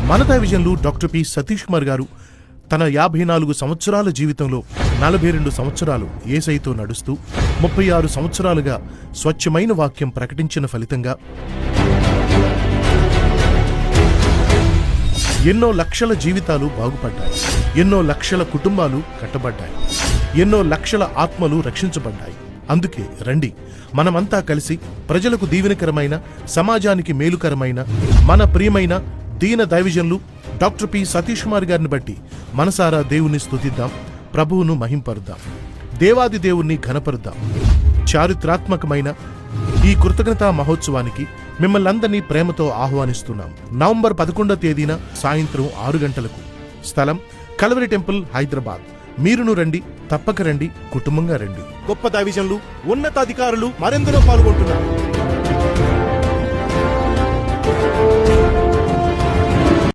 మన దైవజనులు doctor P Satish Kumar గారు తన 54 సంవత్సరాల జీవితంలో 42 సంవత్సరాలు యేసయ్యతో నడుస్తూ 36 సంవత్సరాలుగా స్వచ్ఛమైన వాక్యం ప్రకటించిన ఫలితంగా ఎన్నో లక్షల జీవితాలు బాగుపడ్డాయి, ఎన్నో లక్షల కుటుంబాలు కట్టబడ్డాయి, ఎన్నో లక్షల ఆత్మలు రక్షించబడ్డాయి. అందుకే రండి, మనమంతా కలిసి ప్రజలకు దీవెనకరమైన, సమాజానికి మేలుకరమైన మన ప్రియమైన దీన దైవజనులు డాక్టర్ పి సతీష్ కుమార్ గారిని బట్టి మనసారా దేవుణ్ణి స్తుతిద్దాం, ప్రభువును మహింపరుద్దాం, దేవాది దేవుణ్ణి ఘనపరుద్దాం. చారిత్రాత్మకమైన ఈ కృతజ్ఞతా మహోత్సవానికి మిమ్మల్ని అందరినీ ప్రేమతో ఆహ్వానిస్తున్నాం. నవంబర్ 11వ తేదీన సాయంత్రం 6 గంటలకు. స్థలం కల్వరి టెంపుల్, హైదరాబాద్. మీరును రండి, తప్పక రండి, కుటుంబంగా రండి. గొప్ప దైవజనులు, ఉన్నతాధికారులు మరెందరో పాల్గొంటున్నారు.